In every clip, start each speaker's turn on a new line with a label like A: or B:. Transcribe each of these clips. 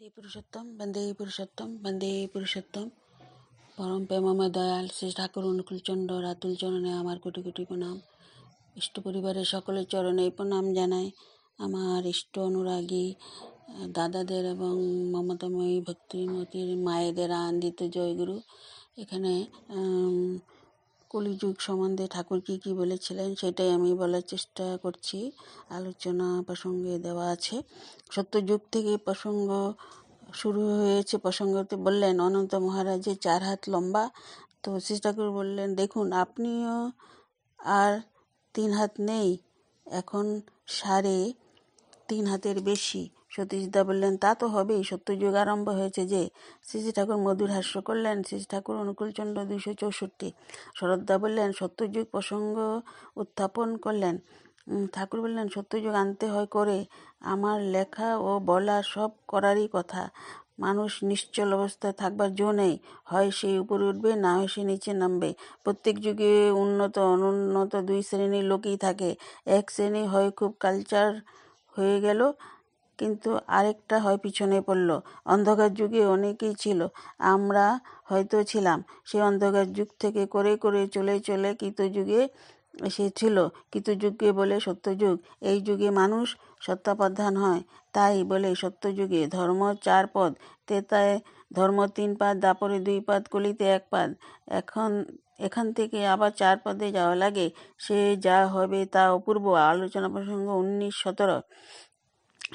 A: বন্দে পুরুষোত্তম বন্দে পুরুষোত্তম পরম প্রেমময় দয়াল শ্রী ঠাকুর অনুকূলচন্দ্র রাতুল চরণে আমার কোটি কোটি প্রণাম। ইষ্ট পরিবারের সকলের চরণে প্রণাম জানাই। আমার ইষ্ট অনুরাগী দাদাদের এবং মমতাময়ী ভক্তিমতীর মায়েদের আনন্দিত জয়গুরু। এখানে কলিযুগ সম্বন্ধে ঠাকুর কি বলেছিলেন সেটাই আমি বলার চেষ্টা করছি। আলোচনা প্রসঙ্গে দেওয়া আছে। সত্যযুগ থেকে প্রসঙ্গ শুরু হয়েছে। প্রসঙ্গতে বললেন অনন্ত মহারাজের 4 হাত লম্বা। তো শ্রী ঠাকুর বললেন, দেখুন আপনিও আর 3 হাত নেই, এখন 3.5 হাতের বেশি। সতীশদা বললেন, তা তো হবেই, সত্যযুগ আরম্ভ হয়েছে যে। শ্রী ঠাকুর মধুর হাস্য করলেন। শ্রী ঠাকুর অনুকূলচন্দ্র 264। শরৎদা বললেন, সত্যযুগ প্রসঙ্গ উত্থাপন করলেন। ঠাকুর বললেন, সত্যযুগ আনতে হয় করে। আমার লেখা ও বলা সব করারই কথা। মানুষ নিশ্চল অবস্থায় থাকবার জো নেই। হয় সে উপরে উঠবে, না হয় সে নিচে নামবে। প্রত্যেক যুগে উন্নত অনুন্নত 2 শ্রেণীর লোকই থাকে। এক শ্রেণী হয় খুব কালচার হয়ে গেল, কিন্তু আরেকটা হয় পিছনে পড়ল। অন্ধকার যুগে অনেকেই ছিল, আমরা হয়তো ছিলাম। সেই অন্ধকার যুগ থেকে করে করে চলে চলে কৃতযুগে এসেছিল। কৃতযুগকে বলে সত্যযুগ। এই যুগে মানুষ সত্তাপ্রধান হয়, তাই বলে সত্যযুগে। ধর্ম 4 পদ, তেতায় ধর্ম 3 পাদ, দাপরে 2 পাদ, কলিতে 1 পাদ। এখান থেকে আবার 4 পদে যাওয়া লাগে। সে যা হবে তা অপূর্ব। আলোচনা প্রসঙ্গ 19-17।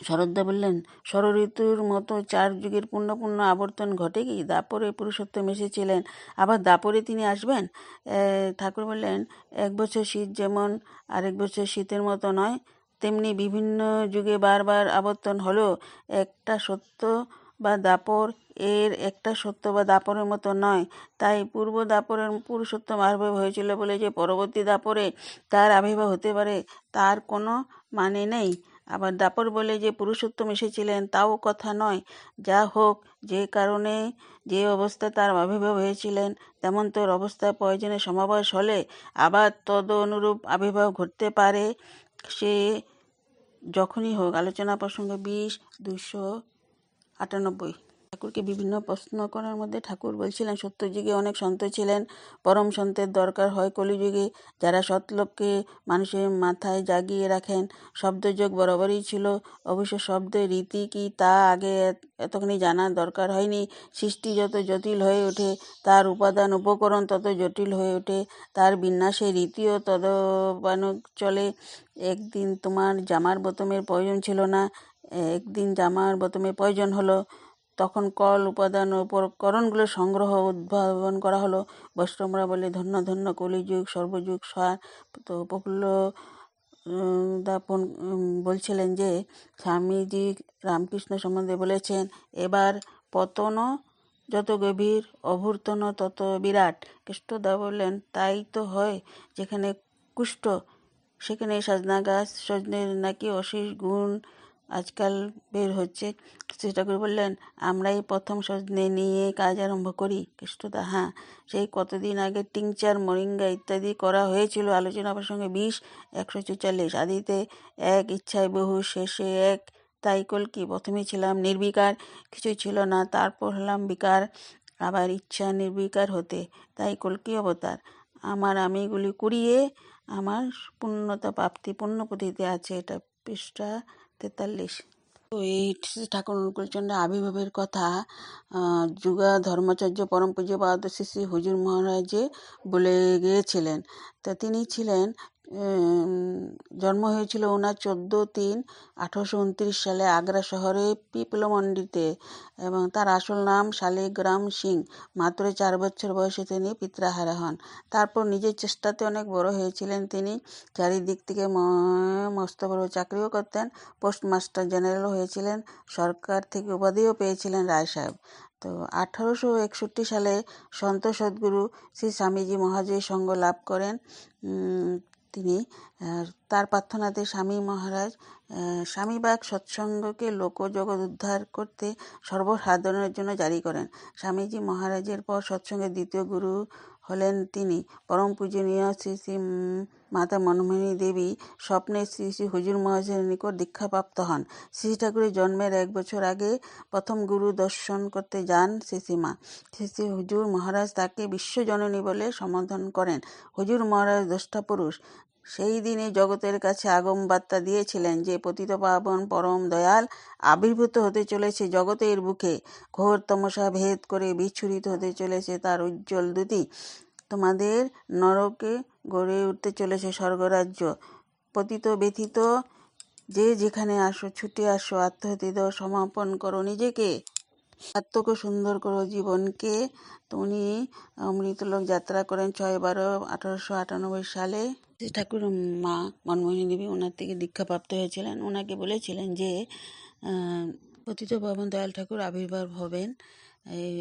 A: শরৎদা বললেন, ষড়ঋতুর মতো 4 যুগের পূর্ণ আবর্তন ঘটে কি? দাপরে পুরুষোত্তম এসেছিলেন, আবার দাপরে তিনি আসবেন? ঠাকুর বললেন, 1 বছর শীত যেমন আরেক বছর শীতের মতো নয়, তেমনি বিভিন্ন যুগে বারবার আবর্তন হলেও একটা সত্য বা দাপর এর একটা সত্য বা দাপরের মতো নয়। তাই পূর্ব দাপরের পুরুষোত্তম আবির্ভাব হয়েছিল বলে যে পরবর্তী দাপরে তার আবির্ভাব হতে পারে তার কোনো মানে নেই। আবার দাপর বলে যে পুরুষোত্তম এসেছিলেন তাও কথা নয়। যা হোক, যে কারণে যে অবস্থা তার আবির্ভাব হয়েছিলেন তেমন তোর অবস্থায় প্রয়োজনে সমাবেশ হলে আবার তদ অনুরূপ আবির্ভাব ঘটতে পারে, সে যখনই হোক। আলোচনা প্রসঙ্গ 20-298। ঠাকুরকে বিভিন্ন প্রশ্ন করার মধ্যে ঠাকুর বলছিলেন, সত্যযুগে অনেক সন্ত ছিলেন, পরম সন্তের দরকার হয় কলিযুগে, যারা সৎলোককে মানুষের মাথায় জাগিয়ে রাখেন। শব্দযোগ বরাবরই ছিল, অবশ্য শব্দের রীতি কি তা আগে এতখানি জানার দরকার হয়নি। সৃষ্টি যত জটিল হয়ে ওঠে, তার উপাদান উপকরণ তত জটিল হয়ে ওঠে, তার বিন্যাসের রীতিও তদনুযায়ী চলে। একদিন তোমার জামার বোতামের প্রয়োজন ছিল না, একদিন জামার বোতামের প্রয়োজন হলো, তখন কল উপাদান ও উপকরণগুলো সংগ্রহ উদ্ভাবন করা হলো। বৈষ্ণবরা বলে, ধন্য ধন্য কলিযুগ, সর্বযুগ সার। তো প্রফুল্ল দাপন বলছিলেন যে স্বামীজি রামকৃষ্ণ সম্বন্ধে বলেছেন, এবার পতনও যত গভীর, অভ্যুত্থানও তত বিরাট। কৃষ্ণদা বললেন, তাই তো হয়। যেখানে কুষ্ঠ সেখানে সজনা গাছ, সজনের নাকি অশেষ গুণ আজকাল বের হচ্ছে। শ্রী ঠাকুর বললেন, আমরাই প্রথম সজনে নিয়ে কাজ আরম্ভ করি। কৃষ্ণদা, হ্যাঁ, সেই কতদিন আগে টিংচার, মরিঙ্গা ইত্যাদি করা হয়েছিল। আলোচনা প্রসঙ্গে 20-144। আদিতে এক, ইচ্ছায় বহু, শেষে এক, তাই কল্কি। প্রথমে ছিলাম নির্বিকার, কিছু ছিল না, তারপর হলাম বিকার, আবার ইচ্ছা নির্বিকার হতে, তাই কল্কি অবতার। আমার আমিগুলি কুড়িয়ে আমার পূর্ণতা প্রাপ্তি পুণ্যপুঁথিতে আছে। এটা পৃষ্ঠা 43। তো এই ঠাকুর অনুকূলচন্দ্রের আবির্ভাবের কথা যুগা ধর্মাচার্য পরম পূজ্যপাদ শ্রী শ্রী হুজুর মহারাজে বলে গিয়েছিলেন। তো তিনি ছিলেন, জন্ম হয়েছিল ওনার 14-3-1829 সালে আগ্রা শহরে পিপলমন্ডিতে, এবং তার আসল নাম শালিগ্রাম সিং। মাত্র 4 বছর বয়সে তিনি পিতৃহারা হন। তারপর নিজের চেষ্টাতে অনেক বড় হয়েছিলেন তিনি। চারিদিক থেকে মস্ত বড় চাকরিও করতেন, পোস্টমাস্টার জেনারেলও হয়েছিলেন, সরকার থেকে উপাধিও পেয়েছিলেন রায় সাহেব। তো 1861 সালে সন্ত সদ্গুরু শ্রী স্বামীজি মহারাজের সঙ্গ লাভ করেন তিনি। তার প্রার্থনাতে স্বামী মহারাজ স্বামীবাগ সৎসঙ্গকে লোকজগৎ উদ্ধার করতে সর্বসাধারণের জন্য জারি করেন। স্বামীজি মহারাজের পর সৎসঙ্গের দ্বিতীয় গুরু হলেন তিনি। পরম পূজনীয় শ্রী শ্রী মাতা মনমোহিনী দেবী স্বপ্নে শ্রী শ্রী হুজুর মহারাজের নিকট দীক্ষাপ্রাপ্ত হন। শ্রী ঠাকুরের জন্মের 1 বছর আগে প্রথম গুরু দর্শন করতে যান শ্রীশ্রীমা। শ্রী শ্রী হুজুর মহারাজ তাকে বিশ্বজননী বলে সম্বোধন করেন। হুজুর মহারাজ দ্রষ্টা পুরুষ। সেই দিনে জগতের কাছে আগম বার্তা দিয়েছিলেন যে পতিত পাবন পরম দয়াল আবির্ভূত হতে চলেছে জগতের বুকে। ঘোর তমসা ভেদ করে বিচ্ছুরিত হতে চলেছে তার উজ্জ্বল দ্যুতি। তোমাদের নরকে গড়ে উঠতে চলেছে স্বর্গরাজ্য। পতিত ব্যথিত যে যেখানে আসো, ছুটে আসো, আত্মহতি দাও, সমাপন করো নিজেকে, আত্মকে সুন্দর করো জীবনকে। তো উনি অমৃতলোক যাত্রা করেন 6/12/1898 সালে। শ্রী ঠাকুর মা মনমোহিনী দেবী ওনার থেকে দীক্ষাপ্রাপ্ত হয়েছিলেন। ওনাকে বলেছিলেন যে পতিত পাবন দয়াল ঠাকুর আবির্ভাব হবেন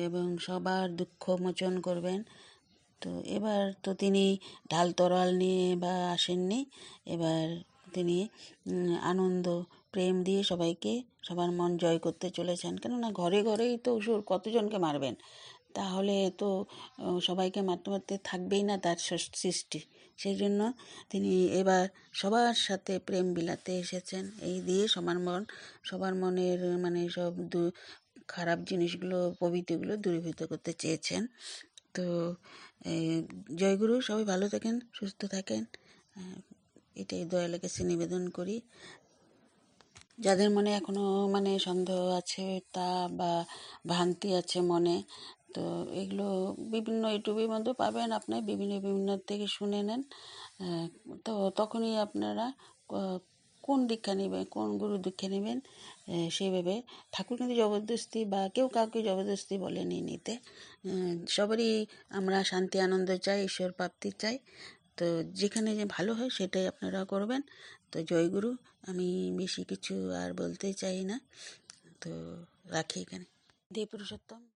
A: এবং সবার দুঃখ মোচন করবেন। তো এবার তো তিনি ঢাল তরোয়াল নিয়ে বা আসেননি। এবার তিনি আনন্দ প্রেম দিয়ে সবাইকে সবার মন জয় করতে চলেছেন। কেননা ঘরে ঘরেই তো অসুর, কতজনকে মারবেন? তাহলে তো সবাইকে মারতে মারতে থাকবেই না তার সৃষ্টি। সেই জন্য তিনি এবার সবার সাথে প্রেম বিলাতে এসেছেন। এই দিয়ে সবার মনের মানে সব খারাপ জিনিসগুলো প্রভৃতিগুলো দূরীভূত করতে চেয়েছেন। তো জয়গুরু, সবাই ভালো থাকেন, সুস্থ থাকেন, এটাই দয়ালের কাছে নিবেদন করি। যাদের মনে এখনো মানে সন্দেহ আছে তা বা ভ্রান্তি আছে মনে, তো এগুলো বিভিন্ন ইউটিউবের মধ্যে পাবেন। আপনি বিভিন্ন থেকে শুনে নেন। তো তখনই আপনারা কোন দীক্ষা নেবেন, কোন গুরু দীক্ষা নেবেন সেইভাবে। ঠাকুর কিন্তু জবরদস্তি বা কেউ কাউকে জবরদস্তি বলেনি নিতে। সবারই আমরা শান্তি আনন্দ চাই, ঈশ্বর প্রাপ্তি চাই। তো যেখানে যে ভালো হয় সেটাই আপনারা করবেন। তো জয়গুরু, আমি বেশি কিছু আর বলতে চাই না, তো রাখি এখানে। দেব পুরুষোত্তম।